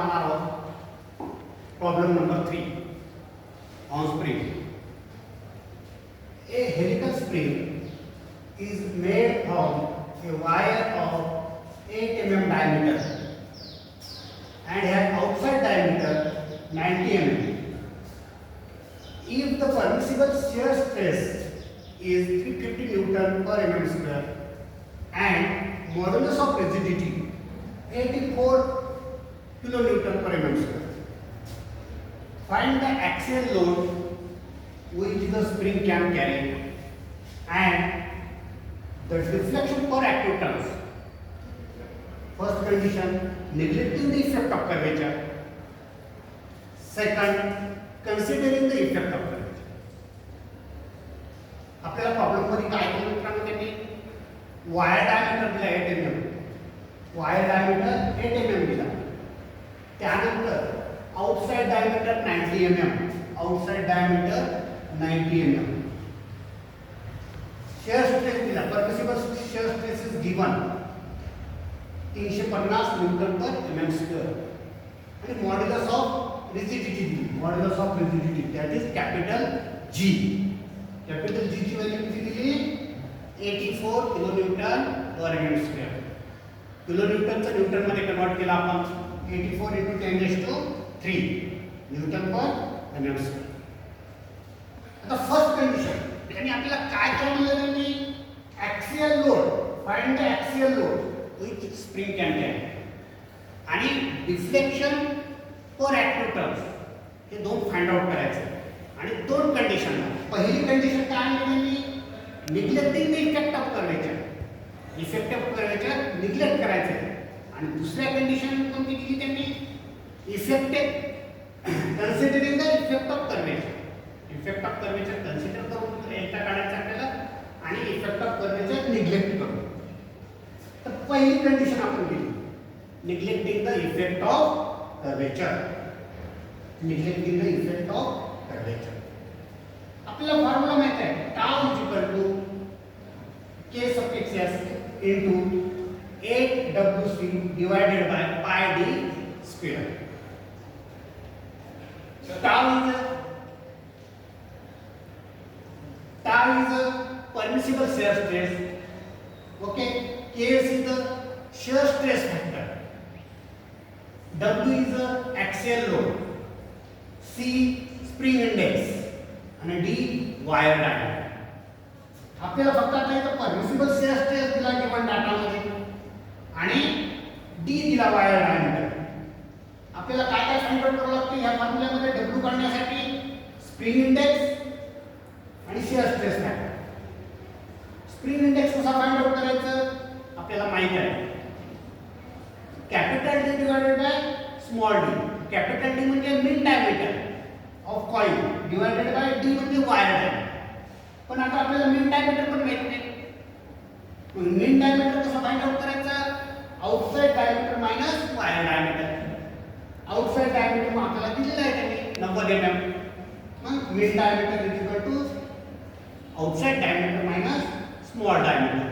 पाहणार आहोत. Problem number 3 on spring. A helical spring is made from a wire of 8 mm diameter and has outside diameter 90 mm. If the permissible shear stress is 350 Newton per mm square and modulus of rigidity 84 kilonewton per mm square, find the axial load which the spring can carry and the deflection per active turns. First condition, neglecting the effect of curvature. Second, considering the effect of curvature. आपल्याला problem मध्ये काय केलं मित्रांनो, त्यांनी wire diameter दिला 8 mm. Wire diameter 8 mm दिला. त्यानंतर outside diameter 90 mm. Outside diameter 90 mm. shear stress दिला. permissible shear stress is given 350 newton per mm square आणि मॉड्युलस ऑफ रिजिडिटी दिली. Modulus of rigidity that is capital G. Capital G ची value किती दिली? 84 kilonewton per mm square. किलोन्यूटनचं newton मध्ये convert केला आपण. 84 × 10⁻³ न्यूटन पर mm स्क्वेअर. आता फर्स्ट कंडिशन त्यांनी आपल्याला काय करायला त्यांनी axial load, find the axial load which spring can carry आणि डिफ्लेक्शन पर ॲक्टिव्ह टर्म्स हे दोन फाइंड आउट करायचे. आणि दोन कंडिशन. पहिली कंडिशन काय आहे त्यांनी neglecting the effect of curvature. Effect of curvature neglect करायचे. आणि दुसऱ्या कंडिशन कोणती दिली त्यांनी? Effective considering the effect of curvature. Effect of curvature consider करून डेल्टा काढायचा आपल्याला आणि इफेक्ट ऑफ कर्वेचर निग्लेक्ट करून. तर पहिली कंडिशन आपण केली neglecting the effect of curvature. Neglecting the effect of curvature. आपल्याला फॉर्म्युला माहित आहे tau is equal to k suffix s into 8wc divided by pi d square. Tau is a permissible shear stress. Okay, Ks is the shear stress factor. W is the axial load. C spring index and D wire diameter. आपल्याला फक्त आता इथं permissible shear stress दिला given data मध्ये आणि D दिला wire diameter. आपल्याला काय काय फाइंड आउट करावं लागतं या फॉर्म्युल्यामध्ये W काढण्यासाठी? स्प्रिंग इंडेक्स आणि shear stress factor. Spring index कसा फाइंड आउट करायचं आपल्याला माहित आहे. Capital D divided by small d. Capital D म्हणजे mean diameter of coil divided by d म्हणजे वायर डायमीटर. पण आता आपल्याला मीन डायमीटर पण माहित नाही. मीन डायमीटर कसा फाइंड आउट करायचा? Outside diameter minus wire diameter. Outside diameter मग आपल्याला दिलेला आहे त्यांनी 90 mm. मग मीन diameter is equal to outside diameter minus small diameter.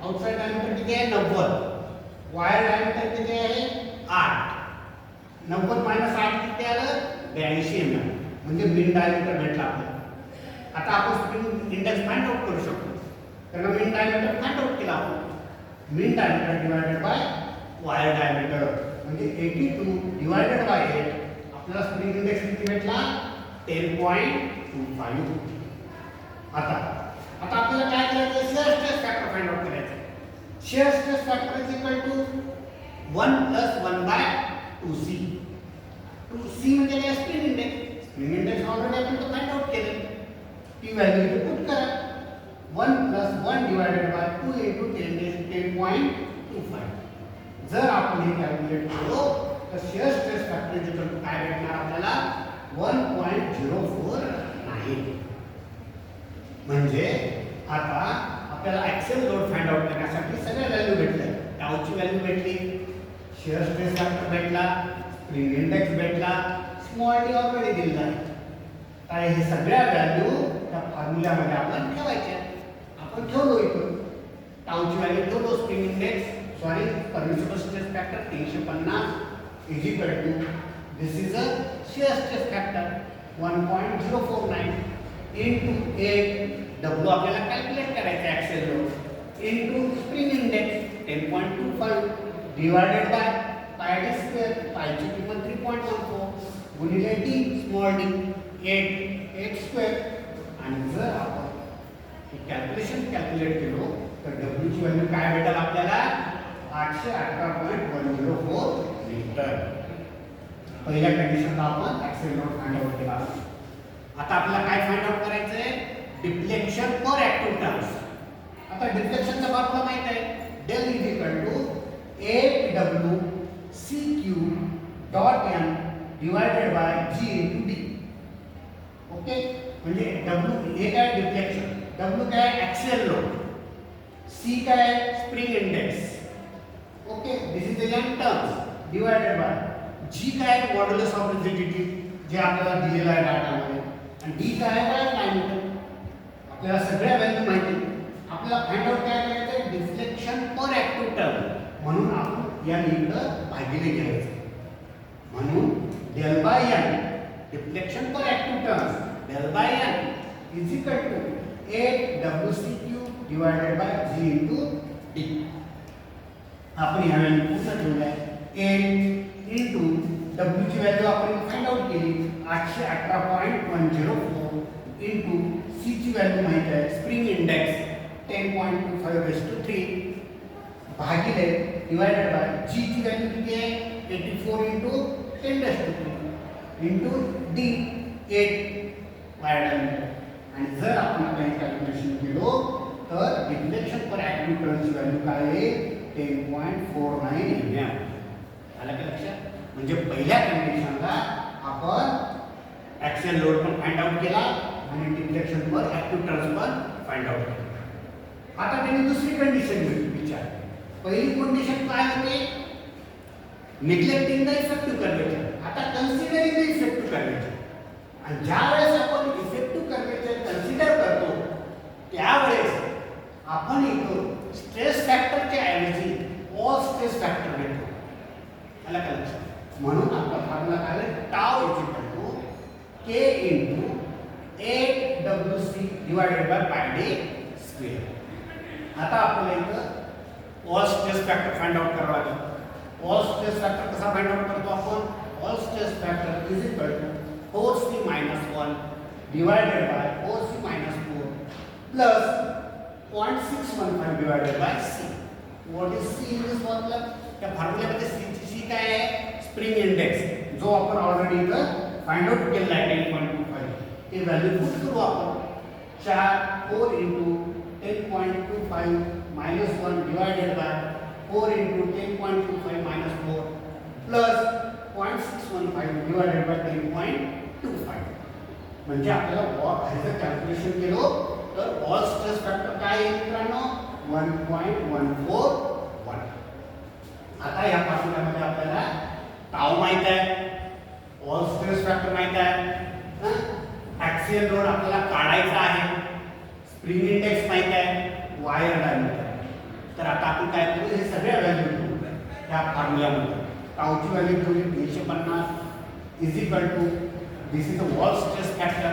Outside diameter किती आहे? 90. वायर डायमीटर किती आहे? 8. 90 मायनस 8 किती आलं? 82 mm. म्हणजे मीन डायमीटर भेटला आपल्याला. आता आपण स्प्रिंग इंडेक्स फाइंड आउट करू शकतो. कारण मीन डायमीटर फाइंड आउट केला आपण. Mean diameter divided by wire diameter म्हणजे 82 डिवाइडेड बाय 8 आपल्याला स्प्रिंग इंडेक्स किती भेटला? 10.25. आता आपल्याला काय करायचं? Shear stress factor find out करायचं. Shear stress factor is equal to 1 + 1/2c. 2c म्हणजे काय? Spring index. Spring index already आपण फाइंड आउट केले. ती व्हॅल्यू इथे पुट करा. 1 + 1 डिवाइडेड बाय 2 × 10⁻25. जर आपण हे कॅल्क्युलेट केलो तर shear stress factor is equal to काय भेटणार आपल्याला? 1.049. म्हणजे आता आपल्याला ॲक्सियल लोड फाइंड आउट करण्यासाठी सगळ्या व्हॅल्यू भेटल्या. टाऊची व्हॅल्यू भेटली, शियर स्ट्रेस फॅक्टर भेटला, स्प्रिंग इंडेक्स भेटला, स्मॉल डी ऑलरेडी दिलेला आहे. तर हे सगळ्या व्हॅल्यू त्या फॉर्म्युल्यामध्ये आपण ठेवायच्या. आपण ठेवलो इथं टाऊची व्हॅल्यू ठेवलो, spring index permissible stress factor 350 is equal to, this is a shear stress factor 1.049 into 8 W आपल्याला कॅल्क्युलेट करायचं आहे axial load into spring index 10.25 divided by pi D square, पायची किंमत 3.14 गुणिले डी स्मॉल डी 8 स्क्वेअर. आणि जर आपण हे कॅल्क्युलेट केलो तर W ची व्हॅल्यू काय भेटेल आपल्याला 818.104 मीटर. पहिल्या कंडिशनला आपण ॲक्सियल लोड फाइंड आउट केला. आता आपल्याला काय फाइंड आउट करायचं आहे, डिफ्लेक्शन पर ॲक्टिव्ह टर्म्स. आता डिफ्लेक्शनचा फॉर्म्युला माहित आहे, del is equal to 8W CQ dot n divided by G into D. Okay, म्हणजे W हे काय डिफ्लेक्शन, W काय ॲक्सियल लोड, C काय spring index. Okay, this is the n terms divided by G काय modulus of rigidity जे आपल्याला दिलेला आहे डाटामध्ये, आणि D काय आहे डायमीटर. आपल्याला सगळ्या व्हॅल्यू माहिती. आपल्याला फाइंड आउट काय करायचं आहे, डिफ्लेक्शन पर ॲक्टिव्ह टर्म. म्हणून आपण या इकडं भागिले घ्यायचं. म्हणून del by n deflection per active terms del by n is equal to 8WCQ divided by G into D. आपण ह्या व्हॅल्यू पुन्हा ठेवल्या 8 into W ची व्हॅल्यू आपण फाइंड आउट केली 818.104 into C ची व्हॅल्यू माहित आहे स्प्रिंग इंडेक्स 10.25/3 भागिले डिवायडेड बाय G ची व्हॅल्यू किती आहे 84 into 10^3 into D 8 वायरमीटर. आणि जर आपण आता हे कॅल्क्युलेशन केलो तर डिफ्लेक्शन पर ॲक्टिव्ह टर्मची व्हॅल्यू काय आहे 10.49 mm. आलं का लक्षात. म्हणजे पहिल्या कंडिशनला आपण ॲक्सियल लोड पण फाइंड आउट केला आणि डिफ्लेक्शन पर ॲक्टिव्ह टर्म्स पण फाइंड आउट केला. आता त्यांनी दुसरी कंडिशन विचार. पहिली कंडिशन काय होती, निग्लेक्टिंग द इफेक्टिव्ह कर्वेचर. आता कन्सिडरिंग द इफेक्टिव्ह कर्वेचर. आणि ज्या वेळेस आपण इफेक्टिव्ह कर्वेचर कन्सिडर करतो त्यावेळेस आपण इथं स्ट्रेस फॅक्टरच्या ऐवजी ऑल स्ट्रेस फॅक्टर घेतो. आला का लक्षात. म्हणून आपला फॉर्म्युला काय आहे, tau is equal to K into 8WC divided by pi D square. आता आपल्याला इथं all stress factor find out करावा लागेल. ऑल स्ट्रेस फॅक्टर कसा फाइंड आउट करतो आपण, all stress factor is equal to 4C - 1 divided by 4C - 4 plus 0.615 divided by C. What is C in this formula? त्या फॉर्म्युल्यामध्ये C काय आहे, spring index जो आपण ऑलरेडी इथं फाइंड आउट केला आहे 10.25. ते व्हॅल्यू पुट करू आपण 4 into 10.25 minus 1 divided by 4 into 10.25 minus 4 plus 0.615 divided by 10.25. म्हणजे आपल्याला ह्याचं कॅल्क्युलेशन केलो तर ऑल स्ट्रेस फॅक्टर काय आहे मित्रांनो 1.141. आता या फॉर्म्युल्यामध्ये आपल्याला टाउ माहित आहे, ऑल स्ट्रेस फॅक्टर माहित आहे, ॲक्सियल लोड आपल्याला काढायचा आहे, स्प्रिंग इंडेक्स माहित आहे, वायर डायमीटर. तर आता आपण काय करू, हे सगळ्या व्हॅल्यू घेऊ त्या फॉर्म्युल्यामध्ये. टाउची व्हॅल्यू ठेवली 350 is equal to this is the Wahl stress factor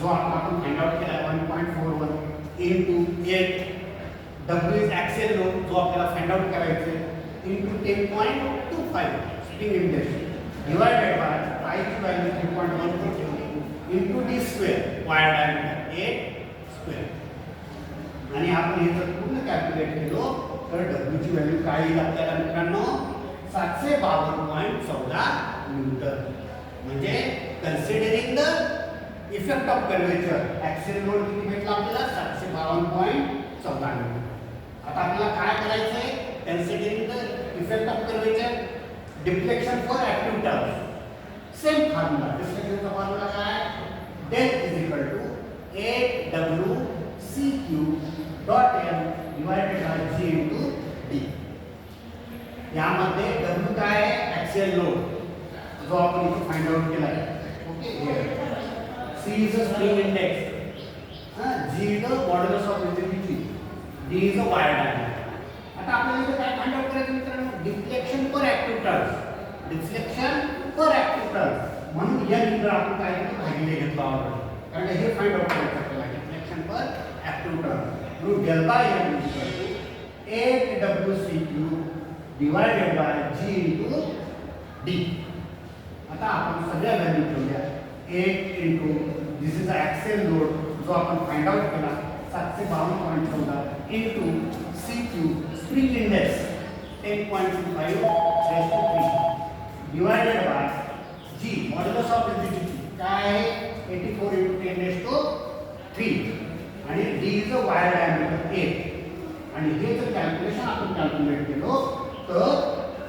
जो आपण फाइंड आउट केला 1.41 into 8. W is axial load जो आपल्याला फाइंड आउट करायचा आहे into 10.25 spring index divided by I ची व्हॅल्यू 3.14 ठेवली into D square wire diameter 8 square. आणि आपण हे जर पूर्ण कॅल्क्युलेट केलो तर W ची व्हॅल्यू काय येईल आपल्याला मित्रांनो 752.14 न्यूटन. म्हणजे considering the effect of curvature axial load किती भेटला आपल्याला 752.14 न्यूटन. आता आपल्याला काय करायचं आहे, considering the effect of curvature deflection for active turns. Same formula, डिफ्लेक्शनचा फॉर्म्युला काय, del is equal to 8WCQ dot n divided by G into D. यामध्ये W काय आहे, ॲक्सियल लोड जो आपण इथे फाइंड आउट केला आहे. Okay, C is a spring index, G is the modulus of rigidity, D is a wire diameter. आता आपल्याला इथे काय फाइंड आउट करायचं मित्रांनो, deflection per active terms. Deflection per active turn म्हणून या नंतर आपण काय केलं भागिले घेतला ऑलरेडी कारण हे फाइंड आउट करायचं आपल्याला डिफ्लेक्शन पर ऍक्टिव्ह टर्न म्हणून del by M equal to 8wc³ divided by g into d. आता आपण सगळ्या व्हॅल्यू ठेवल्या 8 into this is a axial load जो आपण फाइंड आउट केला 752.14 into c³ spring index 10.25 raised to 3 divided by g modulus of rigidity काय आहे 84 into 10 raised to 3 आणि d is a wire diameter 8 आणि हे जर कॅल्क्युलेशन आपण कॅल्क्युलेट केलो तर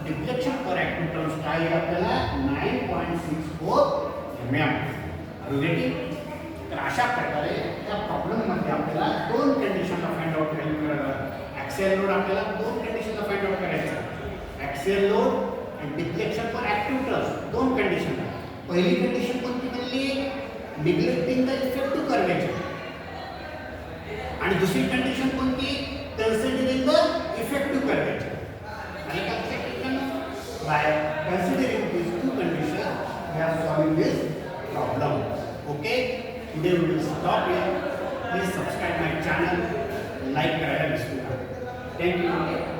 डिफ्लेक्शन पर ऍक्टिव्ह टर्म्स काय आहे आपल्याला 9.64 mm. रेडी. तर अशा प्रकारे या प्रॉब्लेम मध्ये आपल्याला दोन कंडिशनला फाइंड आउट करायचं ऍक्सियल लोड आपल्याला दोन कंडिशनला फाइंड आउट करायचं ऍक्सियल लोड आणि डिफ्लेक्शन पर ऍक्टिव्ह टर्म्स दोन कंडिशन. पहिली कंडिशन कोणती म्हणली निग्लेक्टिंग द इफेक्टिव्ह कर्वेचर आणि दुसरी कंडिशन कोणती कन्सिडरिंग द इफेक्टिव्ह कर्वेचर. आणि by considering these two conditions we are solving this problem. Okay, today we will stop here. Please subscribe my channel, like करायला विसरू नका. Thank you.